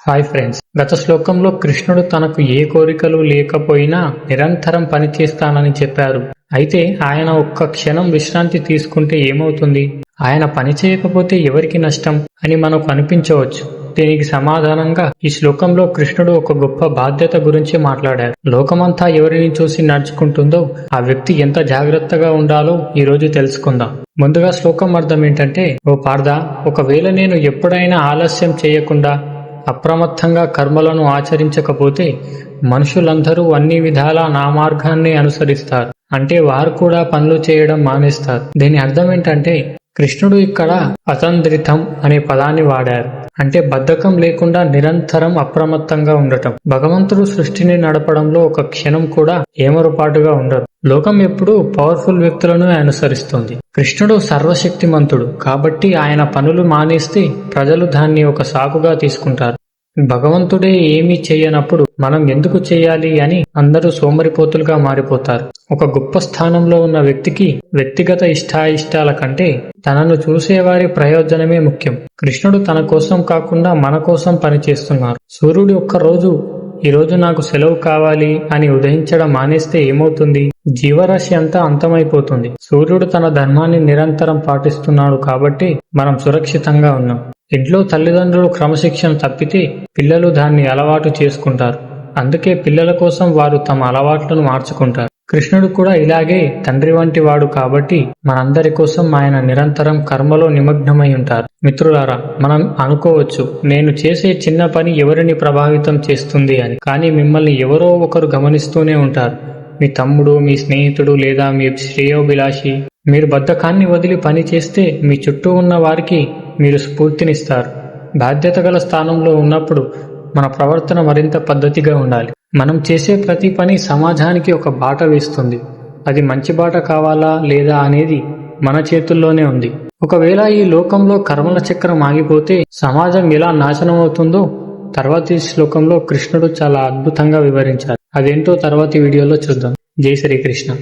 Hi friends, గత శ్లోకంలో కృష్ణుడు తనకు ఏ కోరికలు లేకపోయినా నిరంతరం పనిచేస్తానని చెప్పారు. అయితే ఆయన ఒక్క క్షణం విశ్రాంతి తీసుకుంటే ఏమవుతుంది? ఆయన పని చేయకపోతే ఎవరికి నష్టం అని మనకు అనిపించవచ్చు. దీనికి సమాధానంగా ఈ శ్లోకంలో కృష్ణుడు ఒక గొప్ప బాధ్యత గురించి మాట్లాడారు. లోకమంతా ఎవరిని చూసి నడుచుకుంటుందో ఆ వ్యక్తి ఎంత జాగ్రత్తగా ఉండాలో ఈ రోజు తెలుసుకుందాం. ముందుగా శ్లోకం అర్థం ఏంటంటే, ఓ పార్థ, ఒకవేళ నేను ఎప్పుడైనా ఆలస్యం చేయకుండా అప్రమత్తంగా కర్మలను ఆచరించకపోతే మనుషులందరూ అన్ని విధాలా నా మార్గాన్ని అనుసరిస్తారు. అంటే వారు కూడా పనులు చేయడం మానేస్తారు. దీని అర్థం ఏంటంటే, కృష్ణుడు ఇక్కడ అతంద్రితం అనే పదాన్ని వాడారు. అంటే బద్ధకం లేకుండా నిరంతరం అప్రమత్తంగా ఉండటం. భగవంతుడు సృష్టిని నడపడంలో ఒక క్షణం కూడా ఏమరుపాటుగా ఉండరు. లోకం ఎప్పుడూ పవర్ఫుల్ వ్యక్తులను అనుసరిస్తుంది. కృష్ణుడు సర్వశక్తిమంతుడు కాబట్టి ఆయన పనులు మానేస్తే ప్రజలు దాన్ని ఒక సాకుగా తీసుకుంటారు. భగవంతుడే ఏమీ చేయనప్పుడు మనం ఎందుకు చేయాలి అని అందరూ సోమరిపోతులుగా మారిపోతారు. ఒక గొప్ప స్థానంలో ఉన్న వ్యక్తికి వ్యక్తిగత ఇష్టాయిష్టాల కంటే తనను చూసేవారి ప్రయోజనమే ముఖ్యం. కృష్ణుడు తన కోసం కాకుండా మన కోసం పనిచేస్తున్నారు. సూర్యుడు ఒక్కరోజు ఈరోజు నాకు సెలవు కావాలి అని ఉదయించడం మానేస్తే ఏమవుతుంది? జీవరాశి అంతా అంతమైపోతుంది. సూర్యుడు తన ధర్మాన్ని నిరంతరం పాటిస్తున్నాడు కాబట్టి మనం సురక్షితంగా ఉన్నాం. ఇంట్లో తల్లిదండ్రులు క్రమశిక్షణ తప్పితే పిల్లలు దాన్ని అలవాటు చేసుకుంటారు. అందుకే పిల్లల కోసం వారు తమ అలవాట్లను మార్చుకుంటారు. కృష్ణుడు కూడా ఇలాగే తండ్రి వంటి వాడు కాబట్టి మనందరి కోసం ఆయన నిరంతరం కర్మలో నిమగ్నమై ఉంటారు. మిత్రులారా, మనం అనుకోవచ్చు, నేను చేసే చిన్న పని ఎవరిని ప్రభావితం చేస్తుంది అని. కానీ మిమ్మల్ని ఎవరో ఒకరు గమనిస్తూనే ఉంటారు. మీ తమ్ముడు, మీ స్నేహితుడు లేదా మీ శ్రేయోభిలాషి. మీరు బద్ధకాన్ని వదిలి పని చేస్తే మీ చుట్టూ ఉన్న వారికి మీరు స్ఫూర్తినిస్తారు. బాధ్యత గల స్థానంలో ఉన్నప్పుడు మన ప్రవర్తన మరింత పద్ధతిగా ఉండాలి. మనం చేసే ప్రతి పని సమాజానికి ఒక బాట వేస్తుంది. అది మంచి బాట కావాలా లేదా అనేది మన చేతుల్లోనే ఉంది. ఒకవేళ ఈ లోకంలో కర్మల చక్రం ఆగిపోతే సమాజం ఎలా నాశనం అవుతుందో తర్వాతి శ్లోకంలో కృష్ణుడు చాలా అద్భుతంగా వివరించారు. అదేంటో తర్వాతి వీడియోలో చూద్దాం. జై శ్రీకృష్ణ.